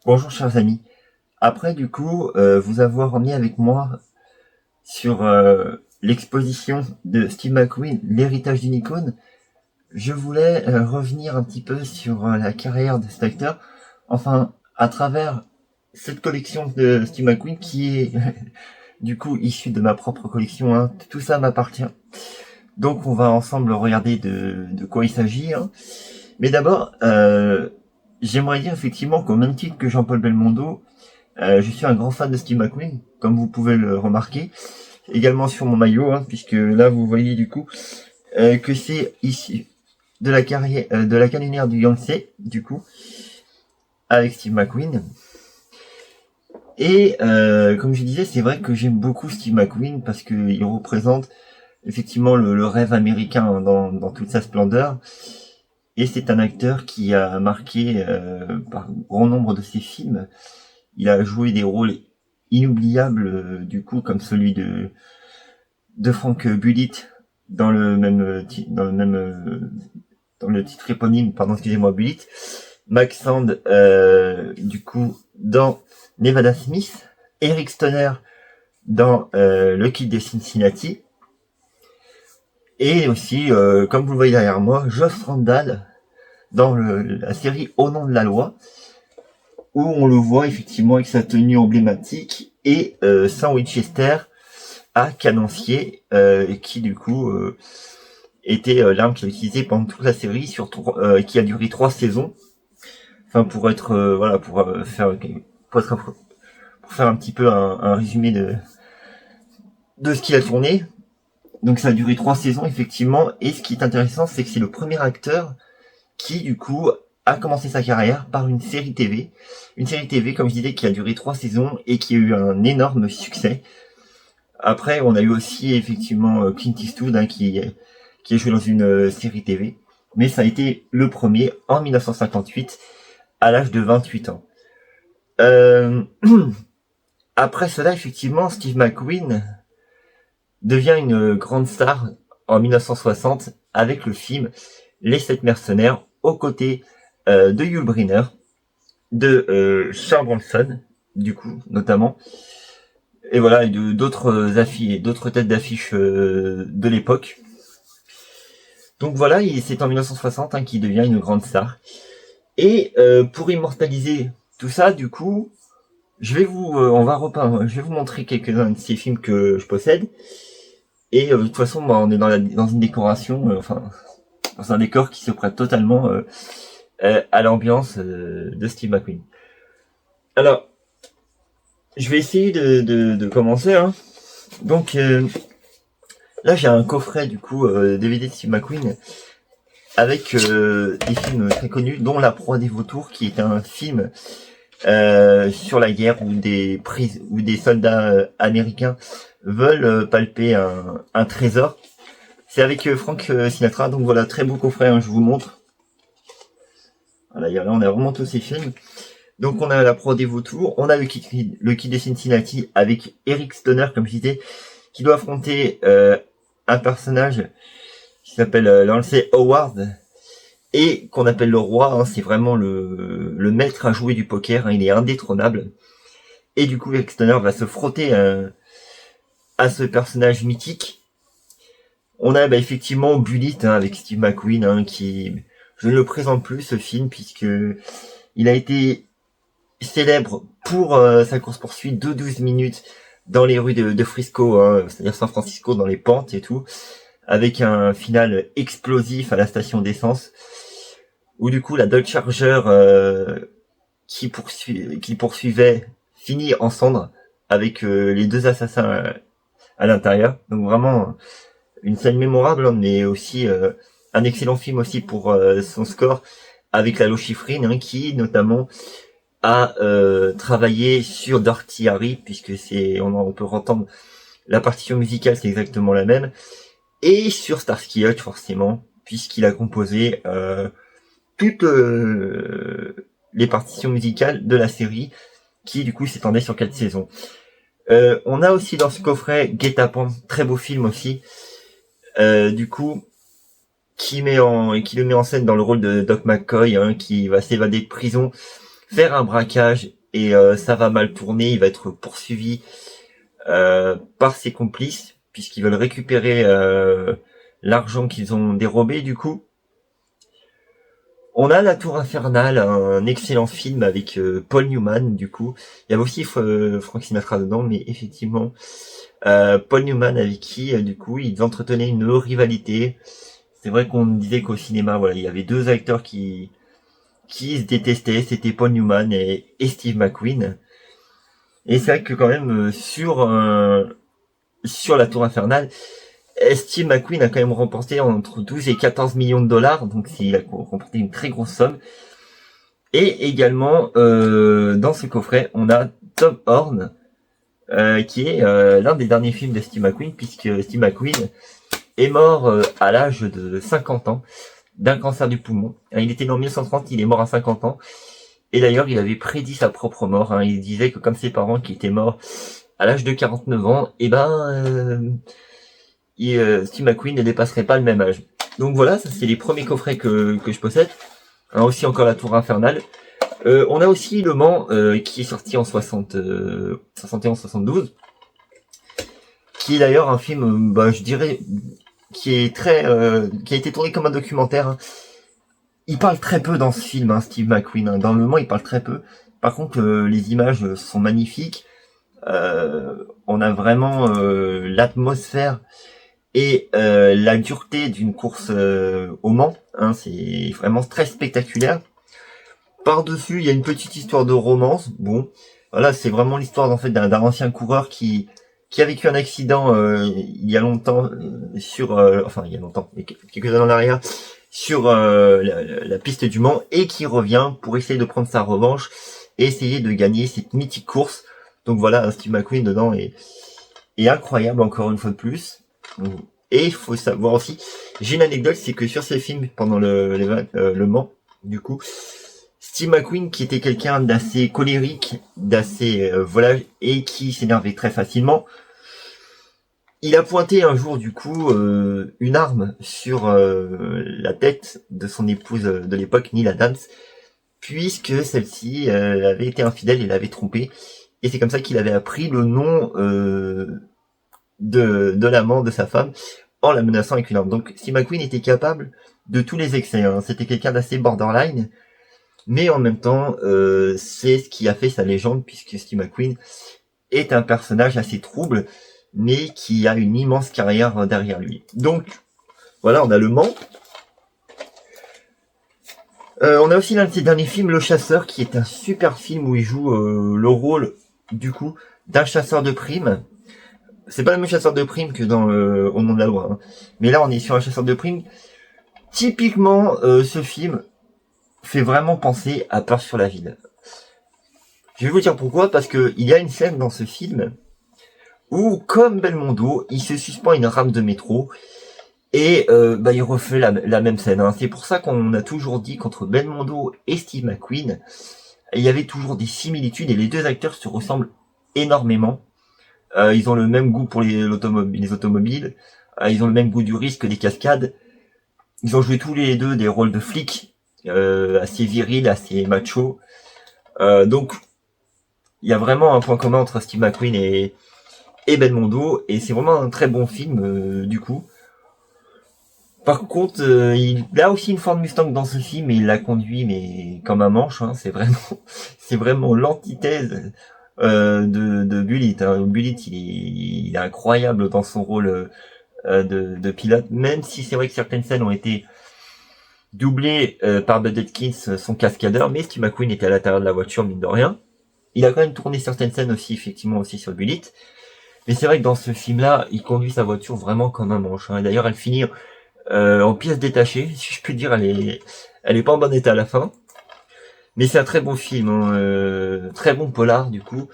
Bonjour chers amis. Après du coup vous avoir emmené avec moi sur l'exposition de Steve McQueen, l'héritage d'une icône, je voulais revenir un petit peu sur la carrière de cet acteur, enfin à travers cette collection de Steve McQueen qui est du coup issue de ma propre collection, hein. Tout ça m'appartient. Donc on va ensemble regarder de quoi il s'agit, hein. Mais d'abord, j'aimerais dire effectivement qu'au même titre que Jean-Paul Belmondo, je suis un grand fan de Steve McQueen, comme vous pouvez le remarquer, également sur mon maillot, hein, puisque là vous voyez du coup que c'est issu de la carrière, de la canonnière du Yangtze, du coup, avec Steve McQueen. Et comme je disais, c'est vrai que j'aime beaucoup Steve McQueen parce qu'il représente effectivement le rêve américain, hein, dans toute sa splendeur. Et c'est un acteur qui a marqué par grand nombre de ses films. Il a joué des rôles inoubliables, du coup, comme celui de Frank Bullitt dans le même dans le titre éponyme, pardon, excusez-moi, Bullitt. Max Sand, du coup, dans Nevada Smith. Eric Stoner dans Le Kid de Cincinnati. Et aussi, comme vous le voyez derrière moi, Josh Randall dans la série Au nom de la loi, où on le voit effectivement avec sa tenue emblématique et Sam Winchester à canoncier, qui du coup était l'arme qu'il a utilisée pendant toute la série, qui a duré 3 saisons. Enfin pour être voilà pour faire un petit peu un résumé de ce qu'il a tourné. Donc ça a duré 3 saisons effectivement. Et ce qui est intéressant, c'est que c'est le premier acteur qui du coup a commencé sa carrière par une série TV. Une série TV, comme je disais, qui a duré 3 saisons et qui a eu un énorme succès. Après, on a eu aussi effectivement Clint Eastwood, hein, qui a joué dans une série TV. Mais ça a été le premier en 1958, à l'âge de 28 ans. Après cela, effectivement, Steve McQueen devient une grande star en 1960 avec le film Les 7 mercenaires, aux côtés de Yul Brynner, de Charles Bronson, du coup, notamment. Et voilà, et d'autres affiches, d'autres têtes d'affiche de l'époque. Donc voilà, c'est en 1960, hein, qu'il devient une grande star. Et pour immortaliser tout ça, du coup, je vais vous montrer quelques-uns de ces films que je possède. Et de toute façon, bah, on est dans une décoration, dans un décor qui se prête totalement à l'ambiance de Steve McQueen. Alors, je vais essayer de commencer, hein. Donc là, j'ai un coffret du coup DVD de Steve McQueen avec des films très connus, dont La proie des vautours, qui est un film sur la guerre où des soldats américains veulent palper un trésor. C'est avec Frank Sinatra, donc voilà, très beau coffret, hein, je vous montre. Voilà, là on a vraiment tous ces films. Donc on a La proie des vautours, on a le Kid de Cincinnati avec Eric Stoner, comme je disais, qui doit affronter un personnage qui s'appelle Lance Howard, et qu'on appelle le roi, hein. C'est vraiment le maître à jouer du poker, hein, il est indétrônable. Et du coup Eric Stoner va se frotter à ce personnage mythique. On a effectivement Bullitt, hein, avec Steve McQueen, hein, qui... Je ne le présente plus, ce film, puisque il a été célèbre pour sa course-poursuite de 12 minutes dans les rues de Frisco, hein, c'est-à-dire San Francisco, dans les pentes et tout, avec un final explosif à la station d'essence, où du coup la Dodge Charger qui poursuivait finit en cendres avec les deux assassins à l'intérieur. Donc vraiment une scène mémorable, mais aussi un excellent film aussi pour son score avec Lalo Schifrin, hein, qui notamment a travaillé sur Dirty Harry, puisque on peut entendre la partition musicale, c'est exactement la même, et sur Starsky Hutch forcément, puisqu'il a composé toutes les partitions musicales de la série, qui du coup s'étendait sur 4 saisons. On a aussi dans ce coffret Guet-apens, très beau film aussi, du coup, qui le met en scène dans le rôle de Doc McCoy, hein, qui va s'évader de prison, faire un braquage et ça va mal tourner. Il va être poursuivi par ses complices puisqu'ils veulent récupérer l'argent qu'ils ont dérobé du coup. On a La Tour Infernale, un excellent film avec Paul Newman du coup. Il y avait aussi Frank Sinatra dedans, mais effectivement Paul Newman avec qui du coup ils entretenaient une rivalité. C'est vrai qu'on disait qu'au cinéma, voilà, il y avait deux acteurs qui se détestaient, c'était Paul Newman et Steve McQueen. Et c'est vrai que quand même sur La Tour Infernale, Steve McQueen a quand même remporté entre 12 et 14 millions de dollars, donc il a remporté une très grosse somme. Et également, dans ce coffret, on a Tom Horn, qui est l'un des derniers films de Steve McQueen, puisque Steve McQueen est mort à l'âge de 50 ans d'un cancer du poumon. Il était né en 1930, il est mort à 50 ans. Et d'ailleurs, il avait prédit sa propre mort. Il disait que comme ses parents qui étaient morts à l'âge de 49 ans, Steve McQueen ne dépasserait pas le même âge. Donc voilà, ça c'est les premiers coffrets que je possède. Aussi encore La Tour Infernale. On a aussi Le Mans qui est sorti en 71-72, qui est d'ailleurs un film, je dirais, qui a été tourné comme un documentaire. Il parle très peu dans ce film, Steve McQueen. Dans Le Mans, il parle très peu. Par contre, les images sont magnifiques. On a vraiment l'atmosphère et la dureté d'une course au Mans. C'est vraiment très spectaculaire. Par-dessus, il y a une petite histoire de romance. Bon, voilà, c'est vraiment l'histoire en fait d'un ancien coureur qui a vécu un accident il y a longtemps il y a longtemps, quelques années en arrière, sur la piste du Mans, et qui revient pour essayer de prendre sa revanche et essayer de gagner cette mythique course. Donc voilà, Steve McQueen dedans est incroyable encore une fois de plus. Et il faut savoir aussi, j'ai une anecdote, c'est que sur ces films pendant le Mans, du coup, Steve McQueen, qui était quelqu'un d'assez colérique, d'assez volage, et qui s'énervait très facilement, il a pointé un jour du coup une arme sur la tête de son épouse de l'époque, Neil Adams, puisque celle-ci avait été infidèle et l'avait trompé. Et c'est comme ça qu'il avait appris le nom de l'amant de sa femme en la menaçant avec une arme. Donc Steve McQueen était capable de tous les excès. C'était quelqu'un d'assez borderline. Mais en même temps, c'est ce qui a fait sa légende, puisque Steve McQueen est un personnage assez trouble, mais qui a une immense carrière derrière lui. Donc, voilà, on a Le Mans. On a aussi l'un de ses derniers films, Le Chasseur, qui est un super film où il joue le rôle, du coup, d'un chasseur de primes. C'est pas le même chasseur de primes que dans Au nom de la loi. Mais là, on est sur un chasseur de primes. Typiquement, ce film fait vraiment penser à Peur sur la ville. Je vais vous dire pourquoi, parce que il y a une scène dans ce film où, comme Belmondo, il se suspend à une rame de métro et il refait la même scène. C'est pour ça qu'on a toujours dit qu'entre Belmondo et Steve McQueen, il y avait toujours des similitudes et les deux acteurs se ressemblent énormément. Ils ont le même goût pour les automobiles, ils ont le même goût du risque, des cascades. Ils ont joué tous les deux des rôles de flics, assez virils, assez macho. Donc, il y a vraiment un point commun entre Steve McQueen et Belmondo, et c'est vraiment un très bon film, du coup. Par contre, il a aussi une Ford Mustang dans ce film, et il la conduit, mais comme un manche, c'est vraiment l'antithèse de Bullitt. Bullitt, il est incroyable dans son rôle de pilote, même si c'est vrai que certaines scènes ont été doublées par Bud Atkins, son cascadeur, mais Steve McQueen était à l'intérieur de la voiture, mine de rien. Il a quand même tourné certaines scènes aussi, effectivement, aussi sur Bullitt. Mais c'est vrai que dans ce film-là, il conduit sa voiture vraiment comme un manche. D'ailleurs, elle finit en pièces détachées, si je puis dire. Elle est pas en bon état à la fin. Mais c'est un très bon film, très bon polar, du coup.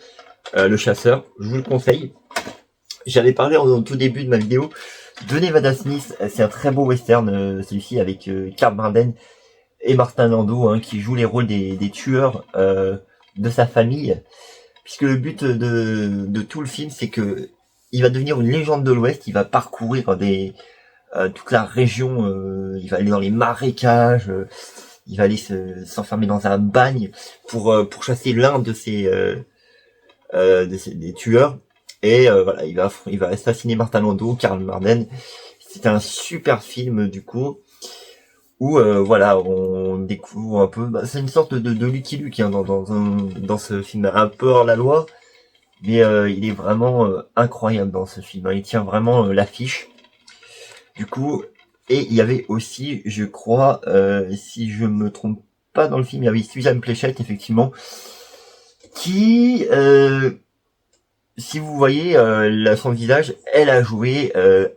Le Chasseur, je vous le conseille. J'avais parlé au tout début de ma vidéo de Nevada Smith. C'est un très beau western, celui-ci, avec Carl Barden et Martin Landau, qui jouent les rôles des tueurs de sa famille. Puisque le but de tout le film, c'est que il va devenir une légende de l'Ouest. Il va parcourir toute la région. Il va aller dans les marécages. il va aller s'enfermer dans un bagne pour chasser l'un de des tueurs. Et voilà, il va assassiner Martin Landau, Karl Marden. C'est un super film du coup où voilà, on découvre un peu. C'est une sorte de Lucky Luke hein, dans ce film, un peu hors la loi, mais il est vraiment incroyable dans ce film. Hein. Il tient vraiment l'affiche. Du coup, et il y avait aussi, je crois, si je me trompe pas dans le film, il y avait Suzanne Pléchette effectivement, qui si vous voyez son visage, elle a joué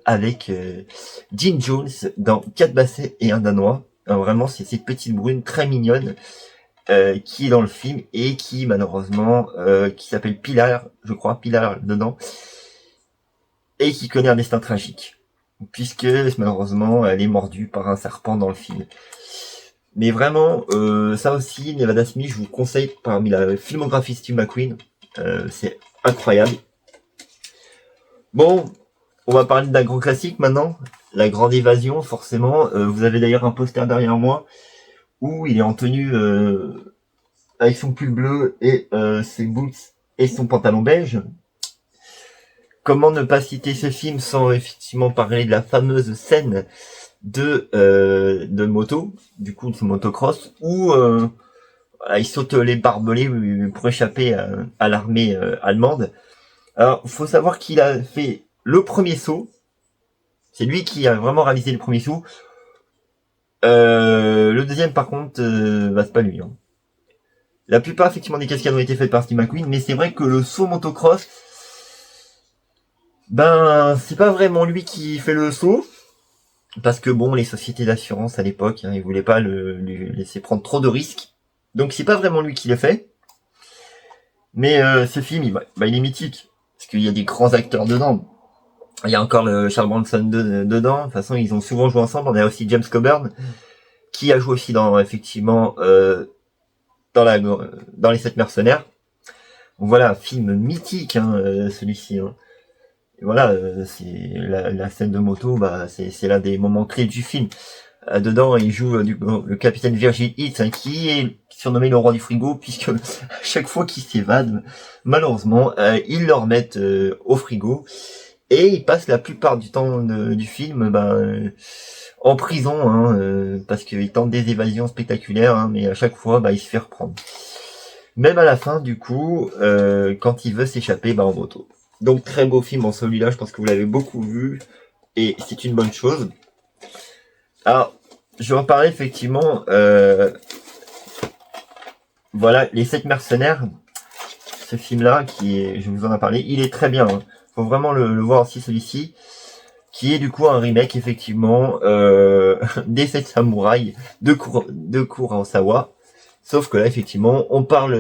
avec Jim Jones dans 4 bassets et un danois. Vraiment, c'est cette petite brune très mignonne qui est dans le film et qui malheureusement, qui s'appelle Pilar, je crois, Pilar dedans, et qui connaît un destin tragique, puisque malheureusement, elle est mordue par un serpent dans le film. Mais vraiment, ça aussi, Nevada Smith, je vous conseille parmi la filmographie de Steve McQueen, c'est incroyable. Bon, on va parler d'un grand classique maintenant, La Grande Évasion, forcément. Vous avez d'ailleurs un poster derrière moi où il est en tenue avec son pull bleu et ses boots et son pantalon beige. Comment ne pas citer ce film sans effectivement parler de la fameuse scène de moto, du coup de motocross, où il saute les barbelés pour échapper à l'armée allemande. Alors, il faut savoir qu'il a fait le premier saut. C'est lui qui a vraiment réalisé le premier saut. Le deuxième, par contre, c'est pas lui. Hein. La plupart, effectivement, des cascades ont été faites par Steve McQueen, mais c'est vrai que le saut motocross, c'est pas vraiment lui qui fait le saut. Parce que bon, les sociétés d'assurance à l'époque, hein, ils voulaient pas lui laisser prendre trop de risques. Donc c'est pas vraiment lui qui le fait. Mais ce film, il est mythique. Parce qu'il y a des grands acteurs dedans. Il y a encore le Charles Bronson dedans. De toute façon, ils ont souvent joué ensemble. On a aussi James Coburn, qui a joué aussi dans, effectivement, dans Les 7 mercenaires. Donc voilà, un film mythique, hein, celui-ci. Hein. Et voilà, c'est la scène de moto, c'est l'un des moments clés du film. Dedans, il joue le capitaine Virgil Hitz, hein, qui est surnommé le roi du frigo, puisque à chaque fois qu'il s'évade, malheureusement, ils le remettent au frigo. Et il passe la plupart du temps du film en prison, hein, parce qu'il tente des évasions spectaculaires, hein, mais à chaque fois, il se fait reprendre. Même à la fin, du coup, quand il veut s'échapper, en moto. Donc très beau film en celui-là, je pense que vous l'avez beaucoup vu, et c'est une bonne chose. Alors, je vais en parler effectivement, voilà, Les 7 mercenaires, ce film-là, je vous en ai parlé, il est très bien, hein. Faut vraiment le voir aussi celui-ci, qui est du coup un remake effectivement des 7 samouraïs de Kurosawa, sauf que là effectivement on parle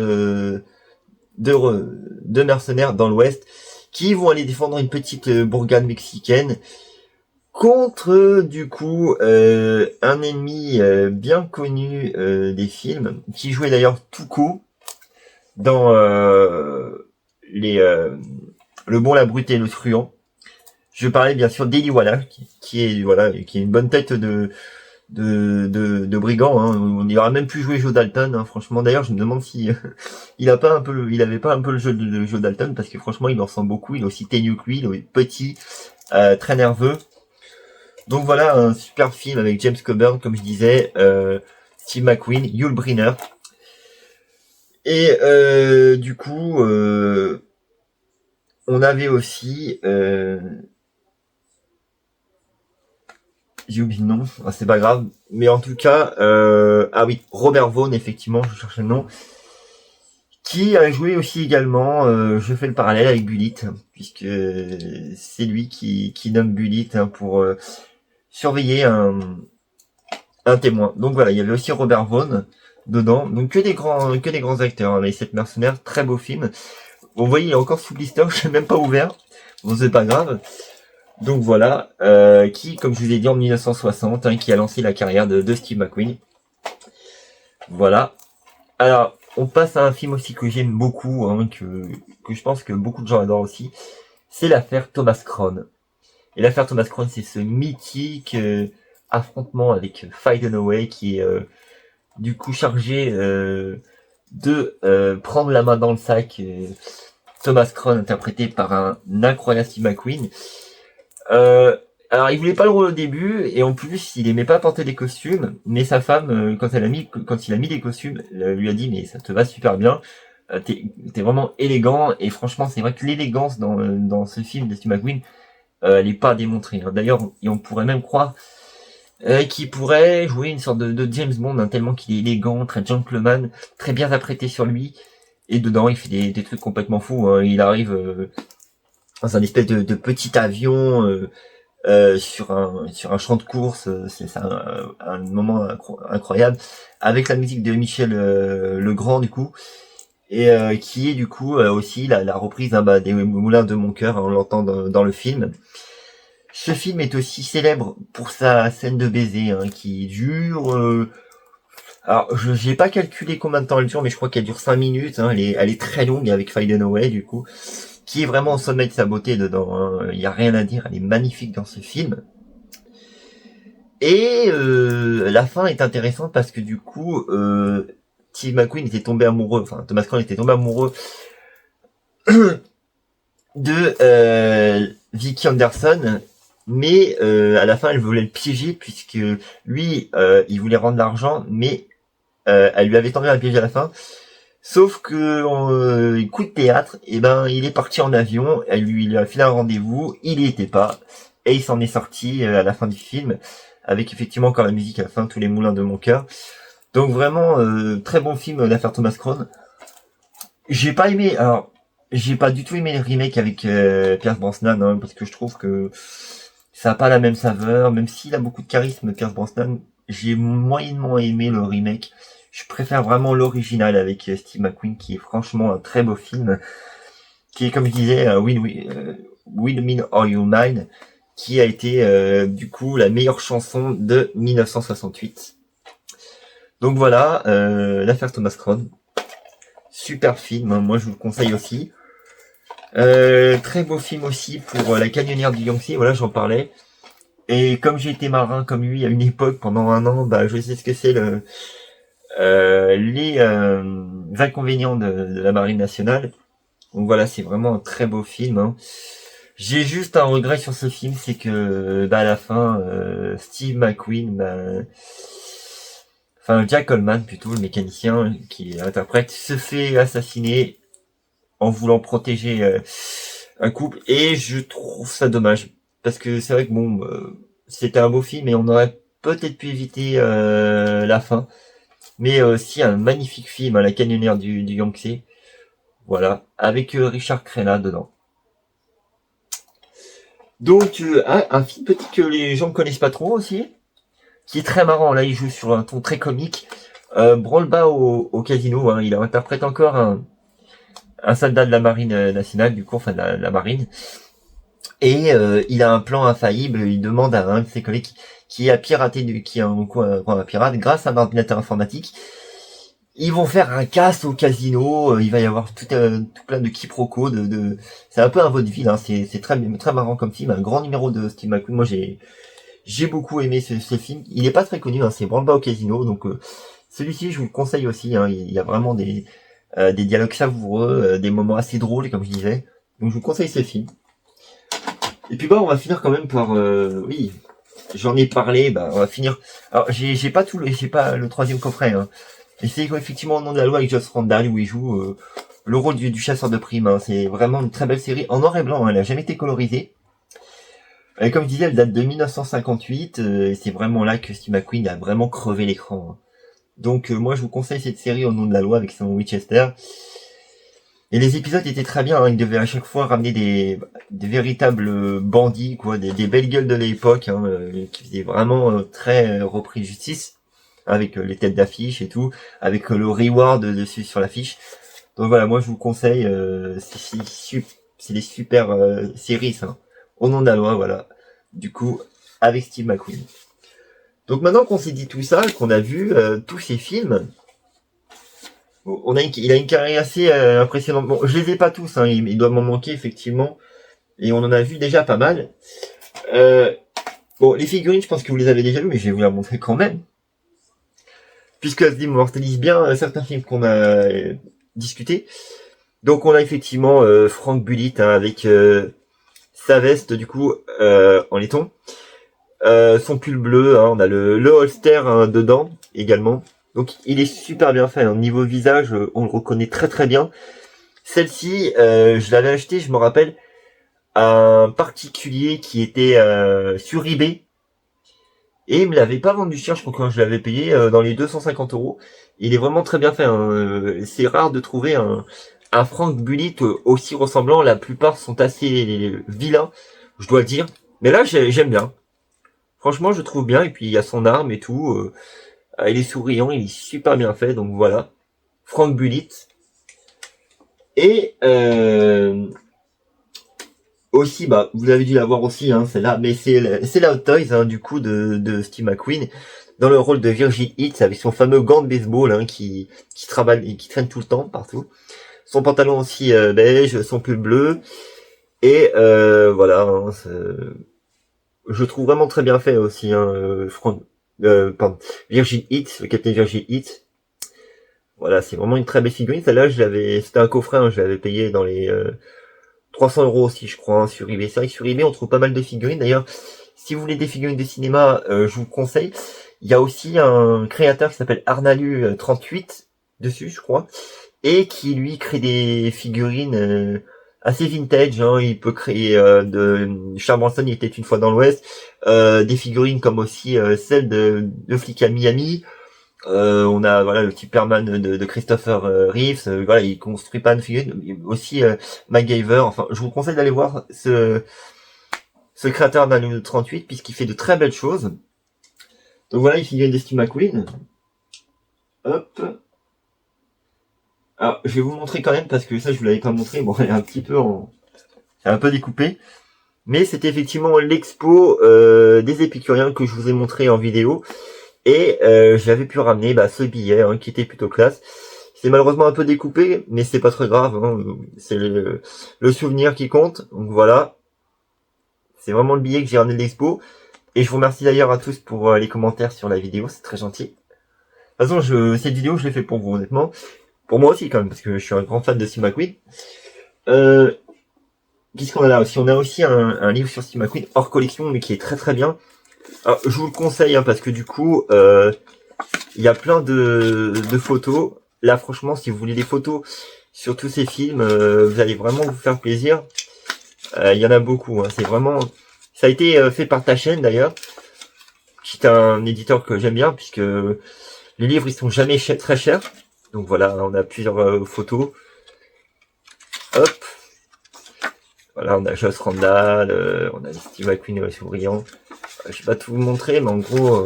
de mercenaires dans l'Ouest qui vont aller défendre une petite bourgade mexicaine contre du coup un ennemi bien connu des films, qui jouait d'ailleurs Tuco dans Le Bon, la Brute et le Truand. Je parlais bien sûr d'Eliwala, qui est une bonne tête de brigand. Hein. On y aura même pu jouer Joe Dalton. Hein. Franchement, d'ailleurs, je me demande si il avait pas un peu le jeu de Joe Dalton, parce que franchement, il en ressemble beaucoup. Il est aussi teigneux que lui, il est petit, très nerveux. Donc voilà, un super film avec James Coburn, comme je disais, Steve McQueen, Yul Brynner. Et du coup, on avait aussi... j'ai oublié le nom, c'est pas grave. Mais en tout cas, Robert Vaughn, effectivement, je cherchais le nom. Qui a joué aussi également, je fais le parallèle avec Bullitt, puisque c'est lui qui nomme Bullitt pour surveiller un témoin. Donc voilà, il y avait aussi Robert Vaughn dedans. Donc que des grands acteurs, hein, Les 7 mercenaires, très beau film. Vous voyez, il est encore sous blister, je l'ai même pas ouvert. Bon, c'est pas grave. Donc voilà, qui, comme je vous ai dit, en 1960, hein, qui a lancé la carrière de Steve McQueen. Voilà. Alors, on passe à un film aussi que j'aime beaucoup, hein, que je pense que beaucoup de gens adorent aussi. C'est l'affaire Thomas Crown. Et l'affaire Thomas Crown, c'est ce mythique affrontement avec Faye Dunaway, qui est du coup chargé de prendre la main dans le sac. Thomas Crown, interprété par un incroyable Steve McQueen. Alors il voulait pas le rôle au début, et en plus il aimait pas porter des costumes, mais sa femme, quand il a mis des costumes, lui a dit mais ça te va super bien, t'es vraiment élégant, et franchement c'est vrai que l'élégance dans ce film de Steve McQueen, elle est pas démontrée. Hein. D'ailleurs, on pourrait même croire qu'il pourrait jouer une sorte de James Bond, hein, tellement qu'il est élégant, très gentleman, très bien apprêté sur lui, et dedans il fait des trucs complètement fous. Hein. Il arrive dans un espèce de petit avion sur un champ de course, c'est un moment incroyable, avec la musique de Michel Legrand du coup, et qui est du coup aussi la reprise des Moulins de mon cœur, hein, on l'entend dans le film. Ce film est aussi célèbre pour sa scène de baiser, hein, qui dure... alors, j'ai pas calculé combien de temps elle dure, mais je crois qu'elle dure 5 minutes. Hein, elle est très longue avec Fade Away, du coup, qui est vraiment au sommet de sa beauté dedans. Hein. Il y a rien à dire, elle est magnifique dans ce film. Et la fin est intéressante parce que du coup, Steve McQueen était tombé amoureux, enfin Thomas Crown était tombé amoureux de Vicky Anderson, mais à la fin elle voulait le piéger puisque lui il voulait rendre l'argent, mais elle lui avait tendu un piège à la fin. Sauf que coup de théâtre, et ben il est parti en avion, elle lui a filé un rendez-vous, il y était pas, et il s'en est sorti à la fin du film, avec effectivement encore la musique à la fin, tous les moulins de mon cœur. Donc vraiment très bon film l'affaire Thomas Crown. J'ai pas du tout aimé le remake avec Pierce Brosnan, hein, parce que je trouve que ça a pas la même saveur, même s'il a beaucoup de charisme, Pierce Brosnan. J'ai moyennement aimé le remake. Je préfère vraiment l'original avec Steve McQueen, qui est franchement un très beau film, qui est, comme je disais, Will Me or You Mine, qui a été du coup la meilleure chanson de 1968. Donc voilà, l'affaire Thomas Crown. Super film, hein, moi je vous le conseille aussi. Très beau film aussi pour La Canonnière du Yangtze, voilà, j'en parlais. Et comme j'ai été marin comme lui à une époque pendant 1 an, bah je sais ce que c'est les inconvénients de la marine nationale. Donc voilà, c'est vraiment un très beau film. Hein. J'ai juste un regret sur ce film, c'est que à la fin, Steve McQueen, enfin Jack Coleman plutôt, le mécanicien qui interprète, se fait assassiner en voulant protéger un couple, et je trouve ça dommage parce que c'est vrai que bon, c'était un beau film et on aurait peut-être pu éviter la fin, mais aussi un magnifique film, hein, La Canonnière du Yangtze, voilà, avec Richard Crenna dedans. Donc un film petit que les gens ne connaissent pas trop aussi, qui est très marrant. Là il joue sur un ton très comique, Branle-bas au casino, hein. Il interprète encore un soldat de la marine nationale, du coup, enfin de la marine, et il a un plan infaillible. Il demande à un de ses collègues qui a piraté, qui a un coin pirate, grâce à un ordinateur informatique, ils vont faire un casse au casino. Il va y avoir tout plein de quiproquos, c'est un peu un vaudeville, hein. C'est très très marrant comme film, un grand numéro de Steve McQueen. Moi j'ai beaucoup aimé ce film. Il est pas très connu, hein, c'est Branle-bas au casino, donc celui-ci je vous le conseille aussi. Hein. Il y a vraiment des dialogues savoureux, des moments assez drôles comme je disais. Donc je vous conseille ce film. Et puis on va finir quand même par oui, j'en ai parlé, on va finir. Alors j'ai pas le troisième coffret, hein. Et c'est effectivement Au nom de la loi avec Joss Randall où il joue le rôle du chasseur de primes. Hein. C'est vraiment une très belle série en noir et blanc, hein. Elle a jamais été colorisée. Et comme je disais, elle date de 1958, et c'est vraiment là que Steve McQueen a vraiment crevé l'écran. Hein. Donc moi je vous conseille cette série Au nom de la loi avec son Winchester. Et les épisodes étaient très bien, hein. Ils devaient à chaque fois ramener des véritables bandits, quoi, des belles gueules de l'époque, hein, qui faisaient vraiment très repris de justice, avec les têtes d'affiche et tout, avec le reward dessus sur l'affiche. Donc voilà, moi je vous conseille, c'est des super séries, ça. Au nom de la loi, voilà. Du coup, avec Steve McQueen. Donc maintenant qu'on s'est dit tout ça, qu'on a vu tous ces films, il a une carrière assez impressionnante. Bon, je les ai pas tous, hein, il doit m'en manquer effectivement, et on en a vu déjà pas mal. Bon, les figurines, je pense que vous les avez déjà vues, mais je vais vous les montrer quand même. puisqu'elle immortalise bien certains films qu'on a discutés. Donc on a effectivement Frank Bullitt hein, avec sa veste du coup en laiton, son pull bleu, hein, on a le holster hein, dedans également. Donc il est super bien fait. Hein. Niveau visage, on le reconnaît très très bien. Celle-ci, je l'avais acheté, je me rappelle, à un particulier qui était sur eBay. Et il me l'avait pas vendu cher, je crois que je l'avais payé dans les 250 euros. Il est vraiment très bien fait. Hein. C'est rare de trouver un Frank Bullitt aussi ressemblant. La plupart sont assez vilains, je dois dire. Mais là, j'aime bien. Franchement, je trouve bien. Et puis, il y a son arme et tout. Il est souriant, il est super bien fait. Donc voilà. Frank Bullitt. Et aussi, bah, vous avez dû la voir aussi, hein, celle-là. Mais c'est la Hot Toys, hein, du coup, de Steve McQueen. Dans le rôle de Virgil Hitz, avec son fameux gant de baseball, hein, qui travaille et qui traîne tout le temps, partout. Son pantalon aussi beige, son pull bleu. Et voilà, hein, je trouve vraiment très bien fait aussi, hein, pardon, Virgil Hitz, le capitaine Virgil Hitz. Voilà, c'est vraiment une très belle figurine. Celle-là, c'était un coffret, hein, je l'avais payé dans les 300 euros aussi, je crois, hein, sur eBay. C'est vrai que sur eBay, on trouve pas mal de figurines. D'ailleurs, si vous voulez des figurines de cinéma, je vous conseille. Il y a aussi un créateur qui s'appelle Arnalu38 dessus, je crois, et qui lui crée des figurines assez vintage. Hein. Il peut créer de Charles Bronson, il était une fois dans l'Ouest, des figurines comme aussi celle de Flic à Miami. On a voilà le Superman de Christopher Reeves. Voilà, il construit pas de figurines. Aussi MacGyver. Enfin, je vous conseille d'aller voir ce créateur d'Arnalu38 puisqu'il fait de très belles choses. Donc voilà, les figurines de Steve McQueen. Hop. Alors, je vais vous montrer quand même parce que ça, je vous l'avais pas montré. Bon, elle est un petit peu c'est un peu découpé. Mais c'était effectivement l'expo des épicuriens que je vous ai montré en vidéo. Et j'avais pu ramener ce billet hein, qui était plutôt classe. C'est malheureusement un peu découpé, mais c'est pas très grave. Hein. C'est le souvenir qui compte. Donc voilà. C'est vraiment le billet que j'ai ramené de l'expo. Et je vous remercie d'ailleurs à tous pour les commentaires sur la vidéo. C'est très gentil. De toute façon, cette vidéo, je l'ai fait pour vous, honnêtement. Pour moi aussi, quand même, parce que je suis un grand fan de Steve McQueen. Qu'est-ce qu'on a là aussi? On a aussi un livre sur Steve McQueen hors collection, mais qui est très très bien. Alors, je vous le conseille, hein, parce que du coup, il y a plein de photos. Là, franchement, si vous voulez des photos sur tous ces films, vous allez vraiment vous faire plaisir. Il y en a beaucoup. Hein. C'est vraiment, ça a été fait par ta chaîne d'ailleurs, qui est un éditeur que j'aime bien, puisque les livres ils sont jamais très chers. Donc voilà, on a plusieurs photos. Hop. Voilà, on a Joss Randall, on a Steve McQueen souriant. Je vais pas tout vous montrer, mais en gros,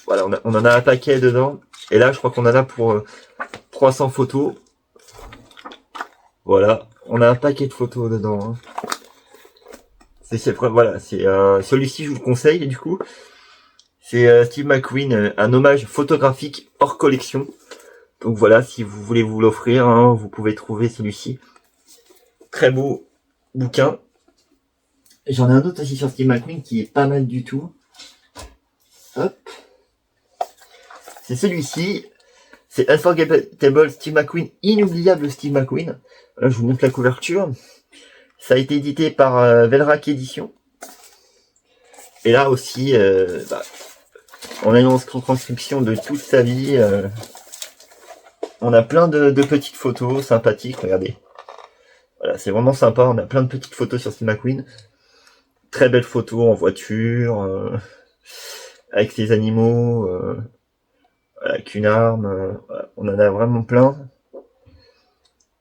voilà, on en a un paquet dedans. Et là, je crois qu'on en a pour 300 photos. Voilà, on a un paquet de photos dedans. Hein. Voilà, c'est celui-ci, je vous le conseille. Du coup, c'est Steve McQueen, un hommage photographique hors collection. Donc voilà, si vous voulez vous l'offrir, hein, vous pouvez trouver celui-ci. Très beau bouquin. J'en ai un autre aussi sur Steve McQueen qui est pas mal du tout. Hop. C'est celui-ci. C'est Unforgettable Steve McQueen, inoubliable Steve McQueen. Là, je vous montre la couverture. Ça a été édité par Velrac Édition. Et là aussi, on a une retranscription de toute sa vie. On a plein de petites photos sympathiques, regardez. Voilà, c'est vraiment sympa, on a plein de petites photos sur Steve McQueen. Très belles photos en voiture, avec ses animaux, avec une arme. Voilà. On en a vraiment plein.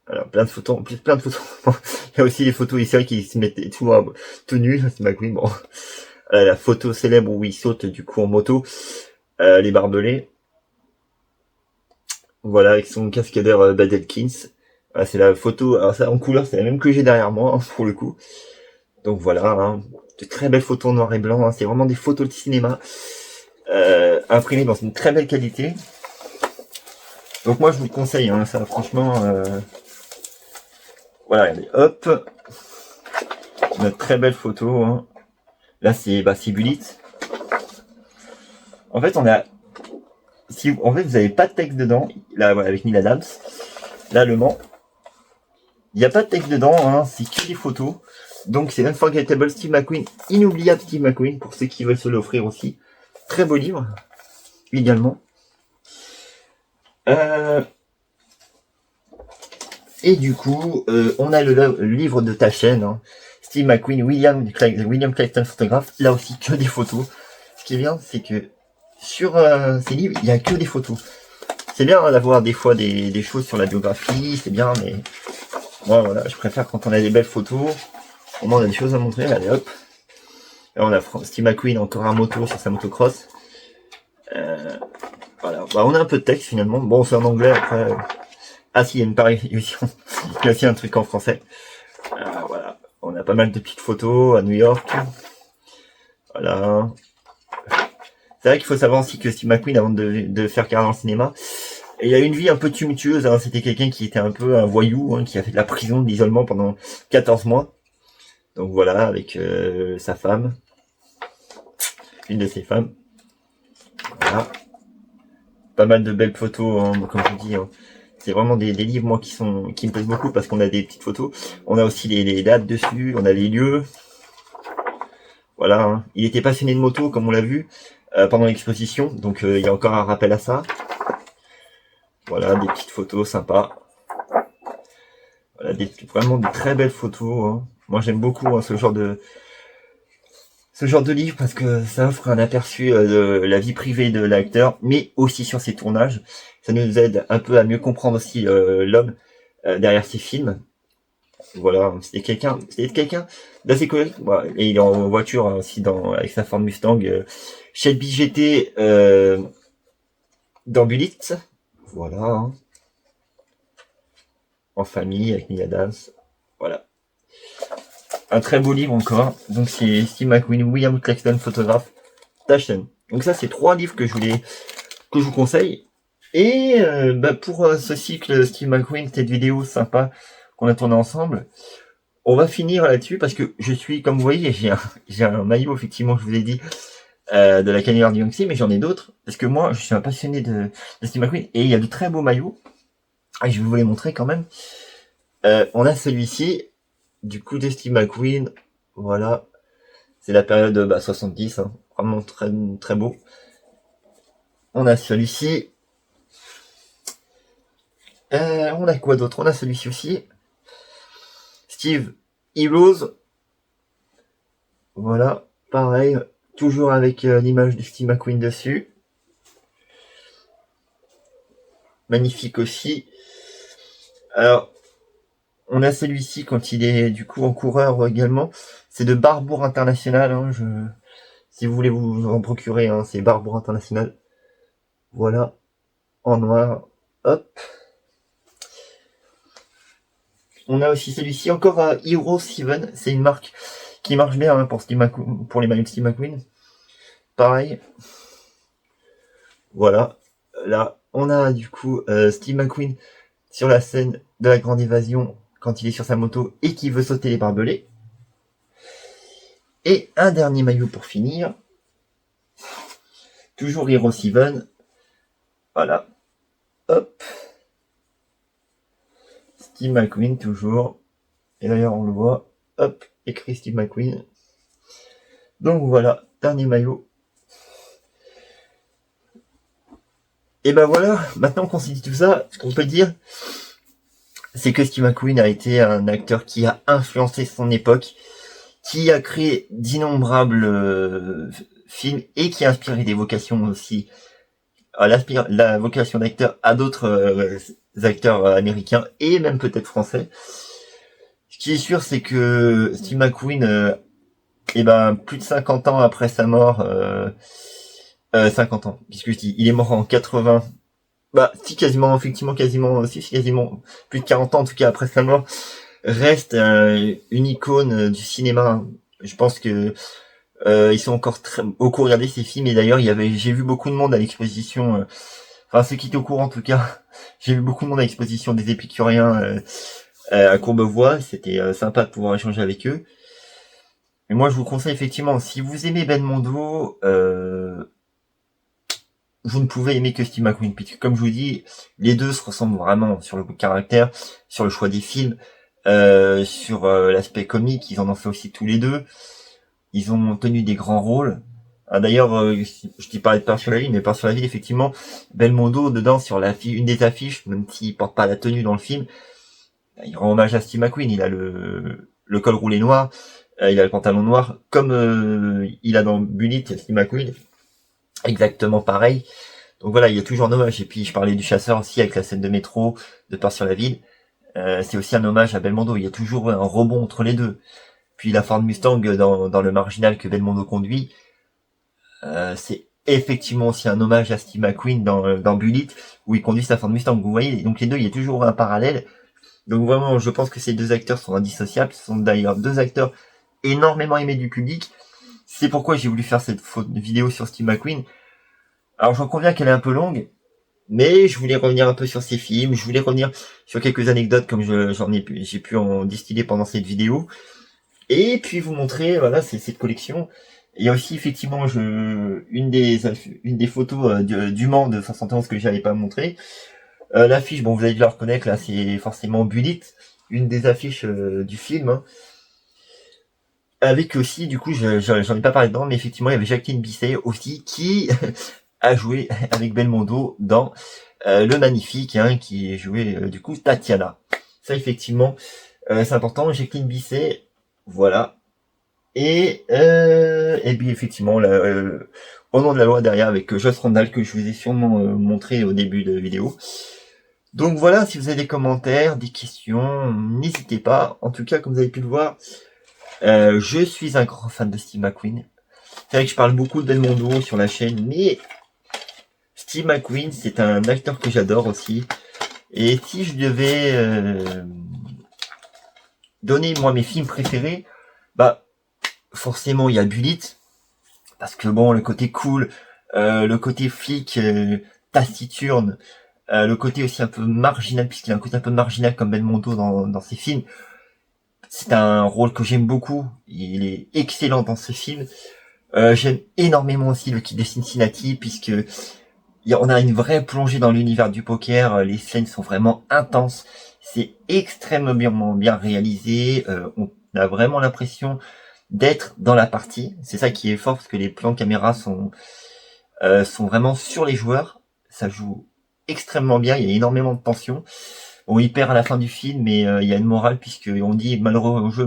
Alors, plein de photos, en plus plein de photos. Il y a aussi les photos ici qui se mettaient tout nus, Steve McQueen. Bon. La photo célèbre où il saute du coup en moto, les barbelés. Voilà, avec son cascadeur Bad Elkins. Ah, c'est la photo, alors ça en couleur, c'est la même que j'ai derrière moi, hein, pour le coup. Donc voilà, hein, de très belles photos en noir et blanc, hein, c'est vraiment des photos de cinéma, imprimées dans une très belle qualité. Donc moi je vous le conseille, hein, ça franchement, voilà, regardez, hop, une très belle photo, hein. Là c'est Bullitt. En fait on a si en fait vous avez pas de texte dedans, là voilà, avec Neil Adams, là le Mans, il n'y a pas de texte dedans, hein, c'est que des photos. Donc c'est Unforgettable Steve McQueen, inoubliable Steve McQueen pour ceux qui veulent se l'offrir aussi. Très beau livre également. Et du coup, on a le livre de ta chaîne, hein, Steve McQueen, William Clayton photographe. Là aussi que des photos. Ce qui est bien, c'est que sur ces livres, il n'y a que des photos. C'est bien hein, d'avoir des fois des choses sur la biographie, c'est bien, mais moi voilà, je préfère quand on a des belles photos. Au moins on a des choses à montrer. Allez hop. Là on a Steve McQueen encore un moto sur sa motocross. Voilà, bah, on a un peu de texte finalement. Bon, c'est en anglais après. Ah si, il y a une pareille. Il y a aussi un truc en français. Voilà, on a pas mal de petites photos à New York. Voilà. C'est vrai qu'il faut savoir aussi que Steve McQueen, avant de faire carrière dans le cinéma, il a une vie un peu tumultueuse. Hein. C'était quelqu'un qui était un peu un voyou, hein, qui a fait de la prison, de l'isolement pendant 14 mois. Donc voilà, avec sa femme, une de ses femmes. Voilà. Pas mal de belles photos, hein, comme je vous dis. Hein. C'est vraiment des livres, moi, qui me plaisent beaucoup parce qu'on a des petites photos. On a aussi les dates dessus, on a les lieux. Voilà. Hein. Il était passionné de moto, comme on l'a vu, pendant l'exposition. Donc, il y a encore un rappel à ça. Voilà, des petites photos sympas. Voilà, vraiment de très belles photos. Hein. Moi, j'aime beaucoup hein, ce genre de livre parce que ça offre un aperçu de la vie privée de l'acteur, mais aussi sur ses tournages. Ça nous aide un peu à mieux comprendre aussi l'homme derrière ses films. Voilà, c'était quelqu'un d'assez colérique. Voilà. Et il est en voiture hein, aussi avec sa Ford Mustang Shelby GT dans Bullitt. Voilà. Hein. En famille avec Neil Adams. Voilà. Un très beau livre encore. Donc c'est Steve McQueen, William Clayton photographe, ta chaîne. Donc ça c'est 3 livres que je vous conseille. Et pour ce cycle Steve McQueen, cette vidéo sympa qu'on a tourné ensemble, on va finir là-dessus parce que je suis, comme vous voyez, j'ai un maillot effectivement, je vous ai dit, de la Canadian Yangtze, mais j'en ai d'autres parce que moi je suis un passionné de Steve McQueen et il y a de très beaux maillots. Et je vais vous les montrer quand même. On a celui-ci. Du coup, de Steve McQueen, voilà, c'est la période 70, hein, vraiment très très beau. On a celui-ci. On a quoi d'autre? On a celui-ci aussi. Steve Heroes. Voilà, pareil, toujours avec l'image de Steve McQueen dessus. Magnifique aussi. Alors, on a celui-ci quand il est du coup en coureur également. C'est de Barbour International. Hein, si vous voulez vous en procurer, hein, c'est Barbour International. Voilà, en noir. Hop. On a aussi celui-ci, encore à Hero 7. C'est une marque qui marche bien hein, pour les maillots de Steve McQueen. Pareil. Voilà. Là, on a du coup Steve McQueen sur la scène de la Grande Évasion quand il est sur sa moto et qui veut sauter les barbelés. Et un dernier maillot pour finir. Toujours Hero 7. Voilà. Hop. Steve McQueen toujours. Et d'ailleurs on le voit. Hop. Écrit Steve McQueen. Donc voilà. Dernier maillot. Et ben voilà. Maintenant qu'on s'est dit tout ça, ce qu'on peut dire, c'est que Steve McQueen a été un acteur qui a influencé son époque, qui a créé d'innombrables films et qui a inspiré des vocations aussi, la vocation d'acteur à d'autres acteurs américains et même peut-être français. Ce qui est sûr, c'est que Steve McQueen, plus de 50 ans après sa mort, 50 ans, puisque il est mort en 80. Si quasiment plus de 40 ans en tout cas après sa mort, reste une icône du cinéma. Je pense que ils sont encore beaucoup regardés ces films et d'ailleurs j'ai vu beaucoup de monde à l'exposition. Ceux qui étaient au courant en tout cas, j'ai vu beaucoup de monde à l'exposition des Épicuriens à Courbevoie. C'était sympa de pouvoir échanger avec eux. Et moi je vous conseille effectivement, si vous aimez Belmondo, vous ne pouvez aimer que Steve McQueen, puisque comme je vous dis, les deux se ressemblent vraiment sur le caractère, sur le choix des films, sur l'aspect comique. Ils en ont fait aussi tous les deux. Ils ont tenu des grands rôles. Ah, d'ailleurs, je t'ai parlé de Peur sur la ville, mais Peur sur la ville, effectivement, Belmondo, dedans, sur une des affiches, même s'il porte pas la tenue dans le film, il rend hommage à Steve McQueen. Il a le col roulé noir, il a le pantalon noir, comme il a dans Bullitt, Steve McQueen. Exactement pareil. Donc voilà, il y a toujours un hommage. Et puis je parlais du chasseur aussi avec la scène de métro de Peur sur la ville. C'est aussi un hommage à Belmondo. Il y a toujours un rebond entre les deux. Puis la Ford Mustang dans le marginal que Belmondo conduit, c'est effectivement aussi un hommage à Steve McQueen dans Bullitt, où il conduit sa Ford Mustang. Vous voyez, donc les deux, il y a toujours un parallèle. Donc vraiment, je pense que ces deux acteurs sont indissociables. Ce sont d'ailleurs deux acteurs énormément aimés du public. C'est pourquoi j'ai voulu faire cette vidéo sur Steve McQueen. Alors j'en conviens qu'elle est un peu longue, mais je voulais revenir un peu sur ces films, je voulais revenir sur quelques anecdotes comme j'ai pu en distiller pendant cette vidéo, et puis vous montrer voilà cette collection. Il y a aussi effectivement une des photos du Mans de 71 que j'avais pas montré. L'affiche, bon vous avez dû la reconnaître là, c'est forcément Bullitt, une des affiches du film. Hein. Avec aussi, du coup, j'en ai pas parlé dedans, mais effectivement, il y avait Jacqueline Bisset aussi qui a joué avec Belmondo dans Le Magnifique, hein, qui jouait du coup Tatiana. Ça, effectivement, c'est important. Jacqueline Bisset, voilà. Et puis effectivement, au nom de la loi derrière avec Joss Randall que je vous ai sûrement montré au début de la vidéo. Donc voilà, si vous avez des commentaires, des questions, n'hésitez pas. En tout cas, comme vous avez pu le voir, je suis un grand fan de Steve McQueen. C'est vrai que je parle beaucoup de Belmondo sur la chaîne, mais Steve McQueen, c'est un acteur que j'adore aussi. Et si je devais donner moi mes films préférés, bah forcément il y a Bullitt, parce que bon, le côté cool, le côté flic, taciturne, le côté aussi un peu marginal, puisqu'il a un côté un peu marginal comme Belmondo dans ses films. C'est un rôle que j'aime beaucoup. Il est excellent dans ce film. J'aime énormément aussi le Kid de Cincinnati, puisque on a une vraie plongée dans l'univers du poker. Les scènes sont vraiment intenses. C'est extrêmement bien réalisé. On a vraiment l'impression d'être dans la partie. C'est ça qui est fort, parce que les plans de caméra sont vraiment sur les joueurs. Ça joue extrêmement bien. Il y a énormément de tension. Bon, il perd à la fin du film, mais il y a une morale, puisque on dit malheureux en jeu,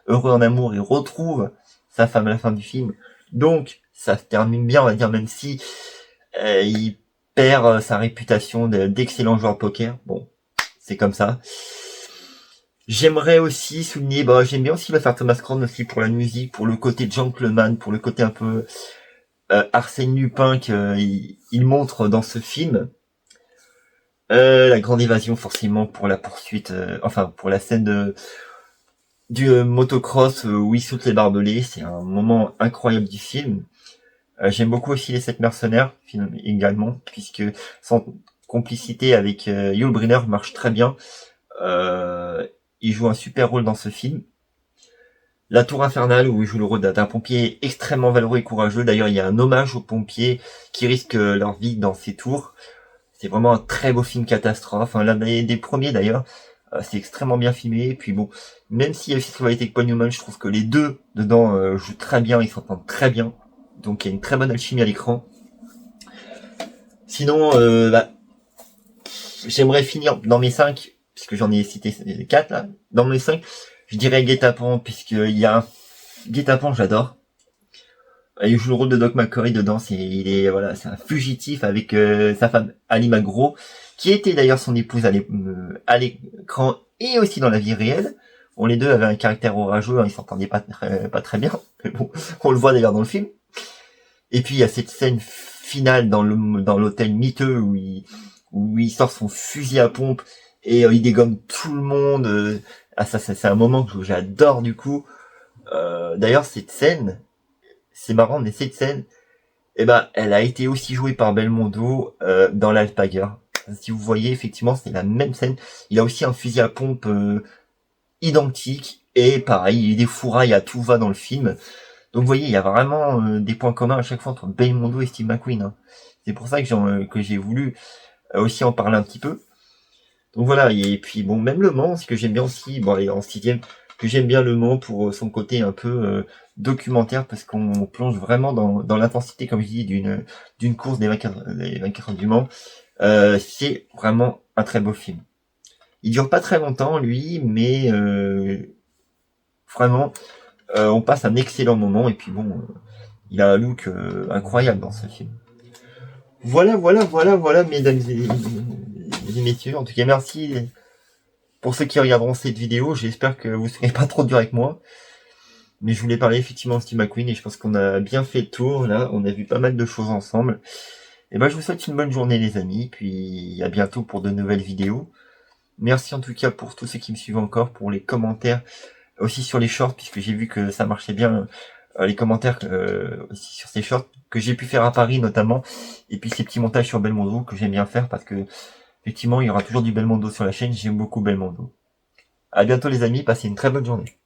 heureux en amour, il retrouve sa femme à la fin du film. Donc, ça se termine bien, on va dire, même si il perd sa réputation d'excellent joueur de poker. Bon, c'est comme ça. J'aimerais aussi souligner, j'aime bien aussi le faire Thomas Crown aussi pour la musique, pour le côté gentleman, pour le côté un peu Arsène Lupin qu'il montre dans ce film. La grande évasion forcément pour la poursuite, pour la scène du motocross où il saute les barbelés, c'est un moment incroyable du film. J'aime beaucoup aussi Les 7 mercenaires, film également, puisque son complicité avec Yul Brynner marche très bien. Il joue un super rôle dans ce film. La Tour Infernale, où il joue le rôle d'un pompier extrêmement valeureux et courageux. D'ailleurs, il y a un hommage aux pompiers qui risquent leur vie dans ces tours. C'est vraiment un très beau film catastrophe, l'un des premiers d'ailleurs. C'est extrêmement bien filmé. Et puis bon, même s'il y a aussi cette rivalité avec Paul Newman, je trouve que les deux dedans jouent très bien, ils s'entendent très bien. Donc il y a une très bonne alchimie à l'écran. Sinon, j'aimerais finir dans mes 5, puisque j'en ai cité 4 là. Dans mes 5, je dirais Guet-apens, puisqu'il y a un Guet-apens, j'adore. Il joue le rôle de Doc McCoy dedans, c'est un fugitif avec sa femme Ali Magro, qui était d'ailleurs son épouse à l'écran et aussi dans la vie réelle. Bon, les deux avaient un caractère orageux, hein, ils s'entendaient pas très bien, mais bon, on le voit d'ailleurs dans le film. Et puis il y a cette scène finale dans l'hôtel miteux où il sort son fusil à pompe et il dégomme tout le monde. Ça c'est un moment que j'adore du coup. D'ailleurs cette scène, c'est marrant, mais cette scène, elle a été aussi jouée par Belmondo dans l'Alpager. Si vous voyez, effectivement, c'est la même scène. Il a aussi un fusil à pompe identique et pareil, il y a des fourrailles à tout va dans le film. Donc vous voyez, il y a vraiment des points communs à chaque fois entre Belmondo et Steve McQueen. Hein. C'est pour ça que j'ai voulu aussi en parler un petit peu. Donc voilà, et puis bon, même Le Mans, ce que j'aime bien aussi, bon, et en 6e, que j'aime bien Le Mans pour son côté un peu documentaire, parce qu'on plonge vraiment dans l'intensité, comme je dis, d'une course des vainqueurs du Mans. C'est vraiment un très beau film. Il dure pas très longtemps, lui, mais vraiment, on passe un excellent moment, et puis bon, il a un look incroyable dans ce film. Voilà, mesdames et messieurs. En tout cas, merci pour ceux qui regarderont cette vidéo. J'espère que vous ne serez pas trop dur avec moi. Mais je voulais parler effectivement de Steve McQueen et je pense qu'on a bien fait le tour. Là, on a vu pas mal de choses ensemble. Et ben, je vous souhaite une bonne journée, les amis. Puis à bientôt pour de nouvelles vidéos. Merci en tout cas pour tous ceux qui me suivent encore, pour les commentaires, aussi sur les shorts, puisque j'ai vu que ça marchait bien. Les commentaires aussi sur ces shorts que j'ai pu faire à Paris notamment, et puis ces petits montages sur Belmondo que j'aime bien faire parce que effectivement il y aura toujours du Belmondo sur la chaîne, j'aime beaucoup Belmondo. À bientôt les amis, passez une très bonne journée.